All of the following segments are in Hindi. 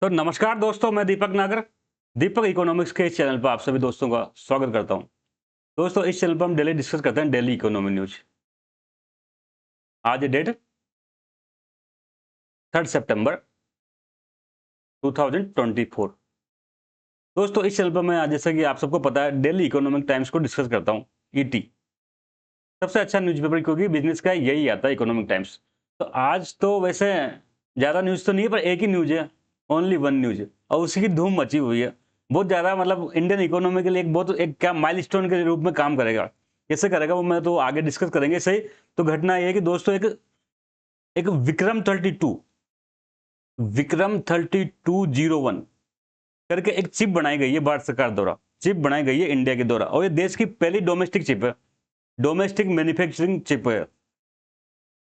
तो नमस्कार दोस्तों, मैं दीपक नागर। दीपक इकोनॉमिक्स के इस चैनल पर आप सभी दोस्तों का स्वागत करता हूं। दोस्तों, इस चैनल पर हम डेली डिस्कस करते हैं डेली इकोनॉमी न्यूज। आज डेट 3 सितंबर 2024। दोस्तों, इस चैनल पर मैं जैसा कि आप सबको पता है डेली इकोनॉमिक टाइम्स को डिस्कस करता हूं। ईटी सबसे अच्छा न्यूज़पेपर, क्योंकि बिजनेस का यही आता है इकोनॉमिक टाइम्स। तो आज तो वैसे ज़्यादा न्यूज़ तो नहीं है, पर एक ही न्यूज़ है, ओनली वन न्यूज़ है, और उसी की धूम मची हुई है। बहुत ज़्यादा, मतलब इंडियन इकोनॉमी के लिए एक बहुत एक क्या माइलस्टोन के रूप में काम करेगा। कैसे करेगा वो मैं तो आगे डिस्कस करेंगे। सही, तो घटना ये है कि दोस्तों एक एक विक्रम 32 करके एक चिप बनाई गई है भारत सरकार द्वारा। चिप बनाई गई है इंडिया के द्वारा, और ये देश की पहली डोमेस्टिक चिप है, डोमेस्टिक मैन्युफैक्चरिंग चिप है।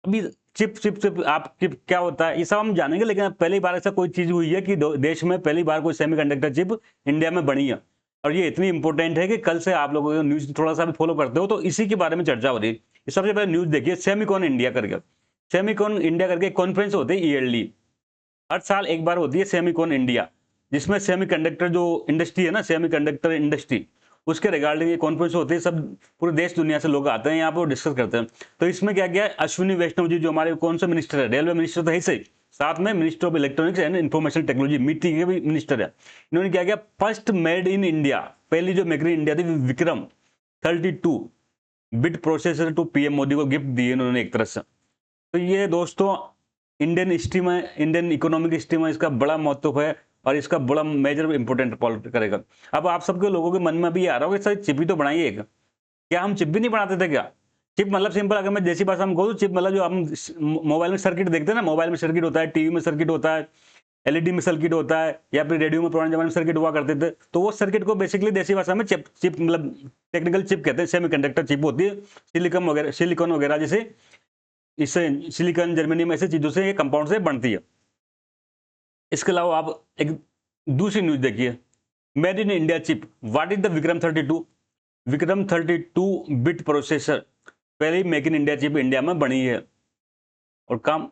अभी चिप चिप चिप आप चिप क्या होता है ये सब हम जानेंगे, लेकिन पहली बार ऐसा कोई चीज हुई है कि देश में पहली बार कोई सेमीकंडक्टर चिप इंडिया में बनी है। और ये इतनी इंपॉर्टेंट है कि कल से आप लोगों को न्यूज थोड़ा सा भी फॉलो करते हो तो इसी के बारे में चर्चा हो रही है। सबसे पहले न्यूज देखिए, सेमीकॉन इंडिया करके, सेमीकॉन इंडिया करके कॉन्फ्रेंस होती है ईयरली, हर साल एक बार होती है सेमीकॉन इंडिया, जिसमें सेमीकंडक्टर जो इंडस्ट्री है ना, सेमीकंडक्टर इंडस्ट्री, उसके रिगार्डिंग ये कॉन्फ्रेंस होती है। सब पूरे देश दुनिया से लोग आते हैं यहाँ पर डिस्कस करते हैं। तो इसमें क्या किया है, अश्विनी वैष्णव जी जो हमारे कौन से मिनिस्टर है, रेलवे मिनिस्टर तो है सही, साथ में minister of electronics and information technology मिट्टी के भी मिनिस्टर है। इन्होंने क्या किया, फर्स्ट मेड इन इंडिया, पहली जो मेक इन इंडिया थी, Vikram 32 bit processor to PM Modi को गिफ्ट दिए इन्होंने एक तरह से। तो ये दोस्तों इंडियन हिस्ट्री में, इंडियन इकोनॉमिक हिस्ट्री में इसका बड़ा महत्व है, और इसका बड़ा मेजर इंपोर्टेंट पॉलिट करेगा। अब आप सबके लोगों के मन में भी आ रहा होगा सर चिप ही तो बनाई है, क्या हम चिप भी नहीं बनाते थे क्या? चिप मतलब सिंपल, अगर मैं देसी भाषा में कहूँ तो चिप मतलब जो हम मोबाइल में सर्किट देखते हैं ना, मोबाइल में सर्किट होता है, टीवी में सर्किट होता है, एलईडी में सर्किट होता है, या फिर रेडियो में पुराने जमाने में सर्किट हुआ करते थे। तो वो सर्किट को बेसिकली देसी भाषा में चिप चिप मतलब टेक्निकल चिप कहते हैं। सेमीकंडक्टर चिप होती है, सिलिकॉन वगैरह जैसे, इससे सिलिकॉन जर्मनी में ऐसे चीजों से, ये कंपाउंड से बनती है। इसके अलावा आप एक दूसरी न्यूज देखिए, made in India chip, what is the Vikram 32 bit processor, पहली make in India chip India में बनी है और काम।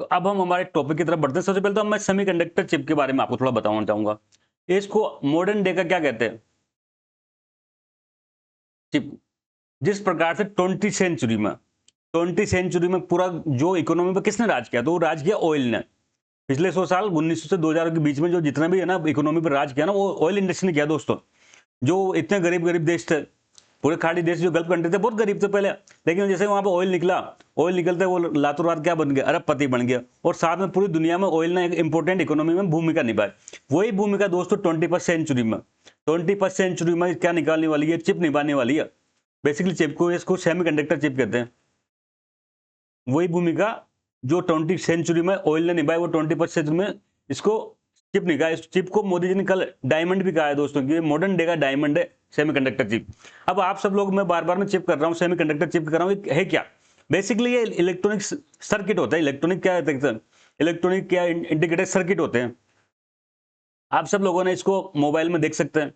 तो अब हम हमारे टॉपिक की तरफ बढ़ते हैं। सबसे पहले तो मैं सेमीकंडक्टर चिप के बारे में आपको थोड़ा बताना चाहूंगा। इसको मॉडर्न डे का क्या कहते हैं, चिप। जिस प्रकार से 20वीं सेंचुरी में पूरा जो इकोनॉमी पर किसने राज किया, तो वो राज किया ऑयल ने। पिछले 100 साल 1900 से 2000 के बीच में जो जितना भी है ना इकोनॉमी पर राज किया ना, वो ऑयल इंडस्ट्री ने किया दोस्तों। जो इतने गरीब गरीब देश थे, पूरे खाड़ी देश जो गल्फ कंट्री थे, बहुत गरीब थे पहले, लेकिन जैसे वहां पे ऑयल निकला, ऑयल निकलते वो लातों रात क्या बन गया, अरबपति बन गया। और साथ में पूरी दुनिया में ऑयल ने एक इंपॉर्टेंट इकोनॉमी में भूमिका निभाई। वही भूमिका दोस्तों 21st सेंचुरी में क्या निकालने वाली है, चिप निभाने वाली है। बेसिकली चिप को, इसको सेमीकंडक्टर चिप कहते हैं। वही भूमिका जो 20th सेंचुरी में ऑयल ने निभाई, वो 21st सेंचुरी में इसको चिप निकाला। इस चिप को मोदी जी ने कल डायमंड भी कहा है दोस्तों, कि मॉडर्न डे का डायमंड है सेमीकंडक्टर चिप। अब आप सब लोग, मैं बार बार में चिप कर रहा हूँ, सेमीकंडक्टर चिप कर रहा हूँ, है क्या? बेसिकली ये इलेक्ट्रॉनिक सर्किट होता है। इलेक्ट्रॉनिक क्या है, इलेक्ट्रॉनिक क्या इंटीग्रेटेड सर्किट होते हैं। आप सब लोगों ने इसको मोबाइल में देख सकते हैं।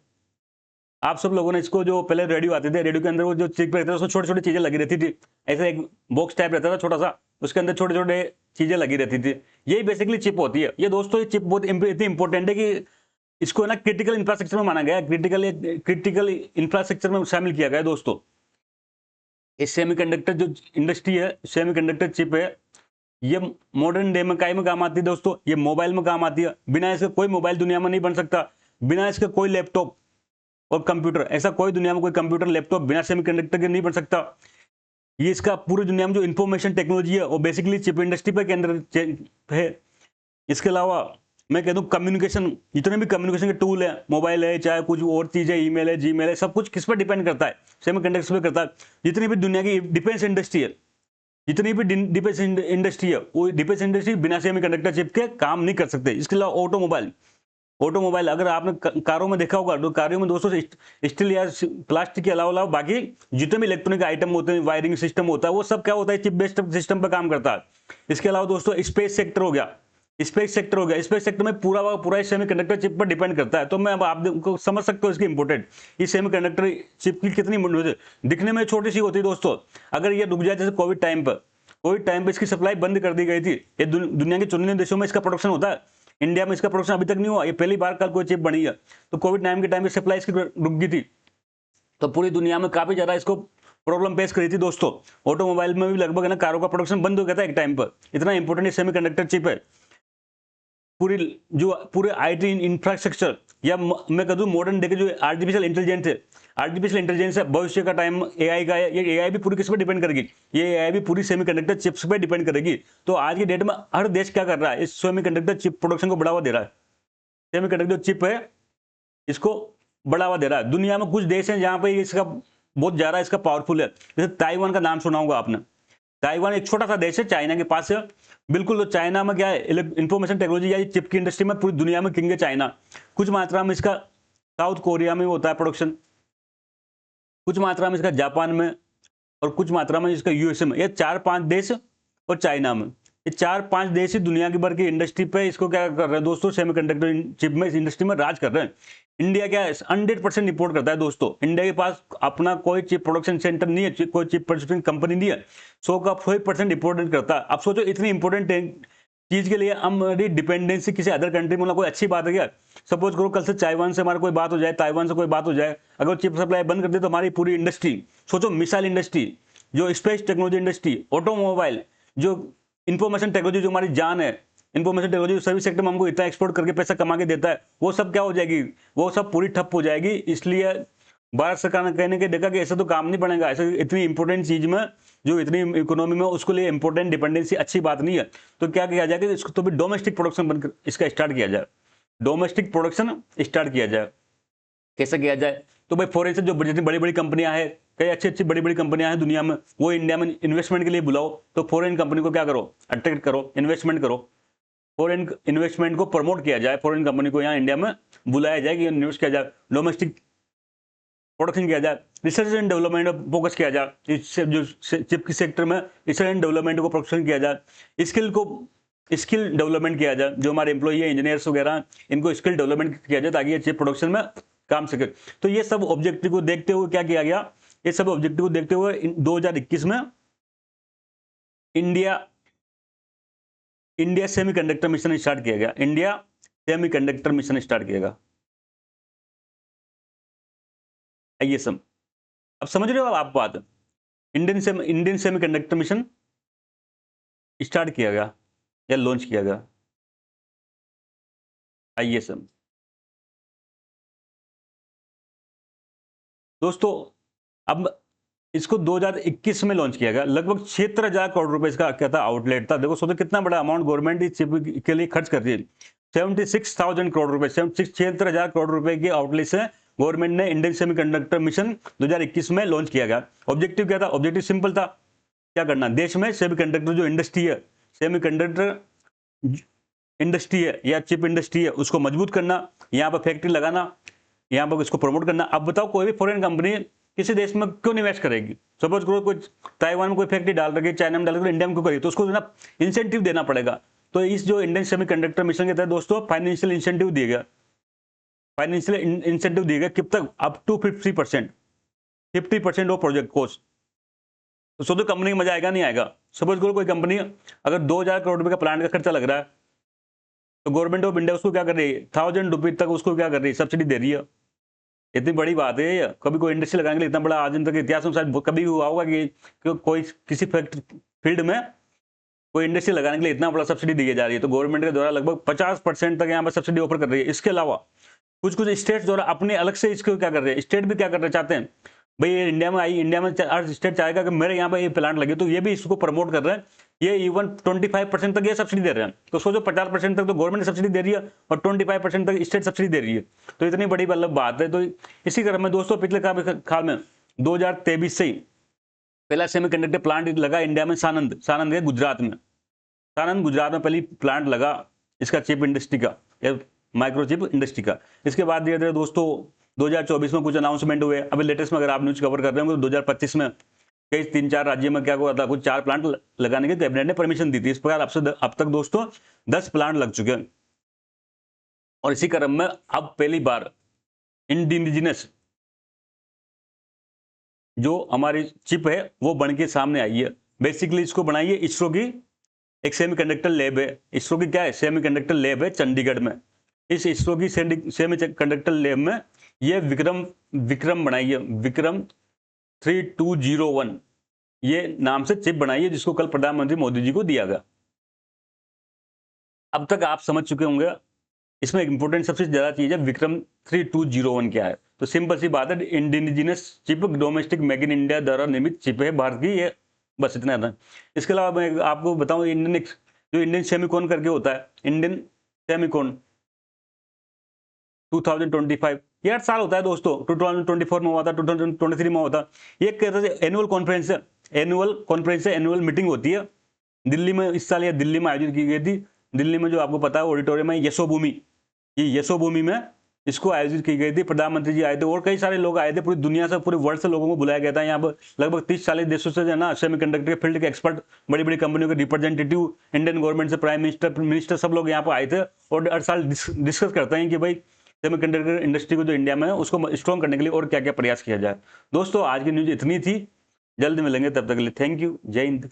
आप सब लोगों ने इसको, जो पहले रेडियो आते थे, रेडियो के अंदर वो जो चिप रहता था, उसमें छोटी छोटी चीजें लगी रहती थी, ऐसे एक बॉक्स टाइप रहता था छोटा सा, उसके अंदर छोटे छोटे चीजें लगी रहती थी। यही बेसिकली चिप होती है। ये दोस्तों ये चिप बहुत इतनी इंपॉर्टेंट है कि इसको ना क्रिटिकल इंफ्रास्ट्रक्चर में माना गया है, क्रिटिकल इंफ्रास्ट्रक्चर में शामिल किया गया है दोस्तों। इस सेमीकंडक्टर जो इंडस्ट्री है, सेमीकंडक्टर चिप है, ये मॉडर्न डे में काय में काम आती है दोस्तों, ये मोबाइल में काम आती है। बिना इसके कोई मोबाइल दुनिया में नहीं बन सकता, बिना इसके कोई लैपटॉप और कंप्यूटर, ऐसा कोई दुनिया में कोई कंप्यूटर लैपटॉप बिना सेमीकंडक्टर के नहीं बन सकता। ये इसका पूरी दुनिया में जो इंफॉर्मेशन टेक्नोलॉजी है वो बेसिकली चिप इंडस्ट्री पर केंद्रित है। इसके अलावा मैं कह दूं, कम्युनिकेशन, जितने भी कम्युनिकेशन के टूल है, मोबाइल है, चाहे कुछ और चीज है, ईमेल है, जीमेल है, सब कुछ किस पर डिपेंड करता है, सेमीकंडक्टर पे करता है। जितनी भी दुनिया की डिफेंस इंडस्ट्री है, जितनी भी डिफेंस इंडस्ट्री है, वो डिफेंस इंडस्ट्री बिना सेमीकंडक्टर चिप के काम नहीं कर सकते। इसके अलावा ऑटोमोबाइल, अगर आपने कारों में देखा होगा तो कारों में दोस्तों स्टील या प्लास्टिक के अलावा बाकी जितने भी इलेक्ट्रॉनिक आइटम होते हैं, वायरिंग सिस्टम होता है, वो सब क्या होता है, चिप बेस्ड सिस्टम पर काम करता है। इसके अलावा दोस्तों स्पेस सेक्टर हो गया, स्पेस सेक्टर में पूरा सेमीकंडक्टर चिप पर डिपेंड करता है। तो मैं अब आप समझ सकते हो इसकी इंपोर्टेंट, इस सेमीकंडक्टर चिप की कितनी दिखने में छोटी सी होती है दोस्तों। अगर ये रुक जाए, जैसे कोविड टाइम पर इसकी सप्लाई बंद कर दी गई थी, ये दुनिया के चुनिंदे देशों में इसका प्रोडक्शन होता है, इंडिया में इसका प्रोडक्शन अभी तक नहीं हुआ, ये पहली बार कल कोई चिप बनी है। तो कोविड-19 के टाइम पे सप्लाई इसकी रुक गई थी, तो पूरी दुनिया में काफी ज्यादा इसको प्रॉब्लम फेस करी थी दोस्तों। ऑटोमोबाइल में भी लगभग है ना कारों का प्रोडक्शन बंद हो गया था एक टाइम पर, इतना इंपॉर्टेंट सेमीकंडक्टर चिप है। पूरे आईटी इंफ्रास्ट्रक्चर या मैं कहूँ मॉडर्न डे के जो आर्टिफिशियल इंटेलिजेंस है, भविष्य का टाइम एआई का है, ये एआई भी पूरी किस पर डिपेंड करेगी, ये एआई भी पूरी सेमीकंडक्टर चिप्स पे डिपेंड करेगी। तो आज की डेट में हर देश क्या कर रहा है, इस सेमीकंडक्टर चिप प्रोडक्शन को बढ़ावा दे रहा है। सेमीकंडक्टर चिप है इसको बढ़ावा दे रहा है। दुनिया में कुछ देश हैं जहां पे इसका बहुत ज्यादा इसका पावरफुल है, जैसे ताइवान का नाम सुना होगा आपने। ताइवान एक छोटा सा देश है, चाइना के पास है बिल्कुल। तो चाइना में क्या है, इंफॉर्मेशन टेक्नोलॉजी या चिप की इंडस्ट्री में पूरी दुनिया में किंग है चाइना। कुछ मात्रा में इसका साउथ कोरिया में होता है प्रोडक्शन, कुछ मात्रा में इसका जापान में, और कुछ मात्रा में इसका यूएसए में। ये 4-5 देश और चाइना में, ये 4-5 देश ही दुनिया की भर की इंडस्ट्री पे इसको क्या कर रहे हैं दोस्तों, सेमीकंडक्टर चिप में इस इंडस्ट्री में राज कर रहे हैं। इंडिया क्या है 100% इंपोर्ट करता है दोस्तों। इंडिया के पास अपना कोई चिप प्रोडक्शन सेंटर नहीं है, कोई चिप प्रोडक्शन कंपनी नहीं है, 100 का 100% इंपोर्टेंट करता है। अब सोचो इतनी इंपॉर्टेंट चीज के लिए हमारी डिपेंडेंसी किसी अदर कंट्री में कोई अच्छी बात है क्या? सपोज करो कल से ताइवान से हमारा कोई बात हो जाए, ताइवान से कोई बात हो जाए, अगर चिप सप्लाई बंद कर दे तो हमारी पूरी इंडस्ट्री, सोचो मिसाइल इंडस्ट्री, जो स्पेस टेक्नोलॉजी इंडस्ट्री, ऑटोमोबाइल, जो इंफॉर्मेशन टेक्नोलॉजी जो हमारी जान है, इंफॉर्मेशन टेक्नोलॉजी सर्विस सेक्टर में हमको इतना एक्सपोर्ट करके पैसा कमा के देता है, वो सब क्या हो जाएगी, वो सब पूरी ठप हो जाएगी। इसलिए भारत सरकार ने कहने के देखा कि ऐसा तो काम नहीं बनेगा, ऐसा इतनी इंपॉर्टेंट चीज में जो इतनी इकोनॉमी में उसके लिए इंपॉर्टेंट डिपेंडेंसी अच्छी बात नहीं है। तो क्या किया जाए कि इसको तो भी डोमेस्टिक प्रोडक्शन बनकर इसका स्टार्ट किया जाए, डोमेस्टिक प्रोडक्शन स्टार्ट किया जाए। कैसे किया जाए? तो भाई फॉरेन से जो बड़ी बड़ी कंपनियां हैं, कई अच्छी बड़ी बड़ी कंपनियां हैं दुनिया में, वो इंडिया में इन्वेस्टमेंट के लिए बुलाओ। तो फॉरेन कंपनी को क्या करो, अट्रैक्ट करो, इन्वेस्टमेंट करो, फॉरेन इन्वेस्टमेंट को प्रमोट किया जाए, फॉरेन कंपनी को यहाँ इंडिया में बुलाया जाए कि इन्वेस्ट किया जाए, डोमेस्टिक प्रोडक्शन किया जाए, रिसर्च एंड डेवलपमेंट पर फोकस किया जाए, इससे जो चिप की सेक्टर में रिसर्च एंड डेवलपमेंट को प्रोडक्शन किया जाए, स्किल डेवलपमेंट किया जाए, जो हमारे एम्प्लॉई है इंजीनियर्स वगैरह इनको स्किल डेवलपमेंट किया जाए ताकि ये चिप प्रोडक्शन में काम सके। तो ये सब ऑब्जेक्टिव को देखते हुए क्या किया गया, ये सब ऑब्जेक्टिव को देखते हुए 2021 में इंडिया सेमीकंडक्टर मिशन स्टार्ट किया गया, इंडिया सेमीकंडक्टर मिशन स्टार्ट किया गया, ISM। अब समझ रहे हो आप बात, इंडियन सेमीकंडक्टर मिशन स्टार्ट किया गया या लॉन्च किया गया, ISM। दोस्तों अब इसको 2021 में लॉन्च किया गया, लगभग 76,000 करोड़ रुपए इसका क्या था आउटलेट था। देखो सोचो कितना बड़ा अमाउंट गवर्नमेंट इस चिप के लिए खर्च कर रही है, 76,000 करोड़ रुपए, 76,000 करोड़ रुपए की आउटलेट से गवर्नमेंट ने इंडियन सेमीकंडक्टर मिशन 2021 में लॉन्च किया गया। ऑब्जेक्टिव क्या था? ऑब्जेक्टिव सिंपल था, क्या करना, देश में सेमीकंडक्टर जो इंडस्ट्री है, सेमीकंडक्टर इंडस्ट्री है या चिप इंडस्ट्री है, उसको मजबूत करना, यहाँ पर फैक्ट्री लगाना, यहाँ पर इसको प्रमोट करना। अब बताओ कोई भी फॉरेन कंपनी किसी देश में क्यों इन्वेस्ट करेगी? सपोज करो कोई ताइवान में कोई फैक्ट्री डाल रही है, चाइना में डाल रही है, इंडिया में क्यों करेगी? तो उसको ना इंसेंटिव देना पड़ेगा। तो इस जो इंडियन सेमीकंडक्टर मिशन के तहत दोस्तों फाइनेंशियल इंसेंटिव दिया गया, फाइनेंशियल इंसेंटिव दिया गया किब तक, up to 50% of project cost. तो सोचो कंपनी को मजा आएगा नहीं आएगा? सपोज करो कोई कंपनी अगर 2,000 करोड़ रुपए का प्लांट का खर्चा लग रहा है, तो गवर्नमेंट ऑफ इंडिया उसको क्या कर रही है, 1,000 रुपीज तक उसको क्या कर रही है, सब्सिडी दे रही है। इतनी बड़ी बात है ये, कभी कोई इंडस्ट्री लगाने के लिए इतना बड़ा आज तक इतिहास में शायद कभी हुआ होगा कि कोई किसी फील्ड में कोई इंडस्ट्री लगाने के लिए इतना बड़ा सब्सिडी दी जा रही है। तो गवर्नमेंट के द्वारा लगभग 50% तक यहाँ पर सब्सिडी ऑफर कर रही है। इसके अलावा कुछ स्टेट द्वारा अपने अलग से इसको क्या कर रहे हैं, स्टेट भी क्या करना चाहते हैं, भाई ये इंडिया में आई, इंडिया में हर स्टेट चाहेगा कि मेरे यहाँ पे ये प्लांट लगे, तो ये भी इसको प्रमोट कर रहे हैं। ये इवन 25% तक ये सब्सिडी दे रहे हैं। तो सोचो 50% तक तो गवर्नमेंट सब्सिडी दे रही है और 25% तक स्टेट सब्सिडी दे रही है। तो इतनी बड़ी मतलब बात है। तो इसी क्रम में दोस्तों पिछले काल में 2023 से ही पहला सेमीकंडक्टर प्लांट लगा इंडिया में, सानंद है गुजरात में, गुजरात में पहली प्लांट लगा इसका चिप इंडस्ट्री का, माइक्रोचिप इंडस्ट्री का। इसके बाद धीरे धीरे दोस्तों 2024 में कुछ अनाउंसमेंट हुए। अभी लेटेस्ट में अगर आप न्यूज कवर कर रहे होंगे तो 2025 में कई 3-4 राज्यों में क्या हुआ था, कुछ 4 प्लांट लगाने के कैबिनेट ने परमिशन दी थी। इस प्रकार अब तक दोस्तों 10 प्लांट लग चुके हैं। और इसी क्रम में अब पहली बार इंडिजिनस जो हमारी चिप है वो बन के सामने आई है। बेसिकली इसको बनाई है इसरो की एक सेमीकंडक्टर लैब है, इसरो की क्या है, सेमीकंडक्टर लैब है चंडीगढ़ में। इस इसरो की सेमीकंडक्टर लैब में ये विक्रम बनाई है, विक्रम 3201 ये नाम से चिप बनाई है, जिसको कल प्रधानमंत्री मोदी जी को दिया गया। अब तक आप समझ चुके होंगे इसमें इंपोर्टेंट सबसे ज्यादा चीज है विक्रम 3201 क्या है। तो सिंपल सी बात है, indigenous chip, domestic make in India द्वारा निर्मित चिप है भारत की ये, बस इतना था। इसके अलावा मैं आपको बताऊं जो इंडियन सेमिकॉन करके होता है, इंडियन सेमिकॉन 2025 ये 8 साल होता है दोस्तों, 2024 में हुआ था, 2023 में हुआ था। ये कहते हैं एनुअल कॉन्फ्रेंस है, एनुअल मीटिंग होती है दिल्ली में। इस साल ये दिल्ली में आयोजित की गई थी। दिल्ली में जो आपको पता है ऑडिटोरियम है यशोभूमि, ये यशोभूमि में इसको आयोजित की गई थी। प्रधानमंत्री जी आए थे और कई सारे लोग आए थे, पूरी दुनिया से, पूरे वर्ल्ड से लोगों को बुलाया गया था। यहाँ पर लगभग 30-40 देशों से है ना सेमीकंडक्टर के फील्ड के एक्सपर्ट, बड़ी बड़ी कंपनियों के रिप्रेजेंटेटिव, इंडियन गवर्नमेंट से प्राइम मिनिस्टर सब लोग यहाँ पर आए थे और हर साल डिस्कस करते हैं कि भाई सेमीकंडक्टर इंडस्ट्री को जो इंडिया में है उसको स्ट्रॉन्ग करने के लिए और क्या क्या प्रयास किया जाए। दोस्तों आज की न्यूज इतनी थी, जल्द मिलेंगे, तब तक के लिए थैंक यू, जय हिंद।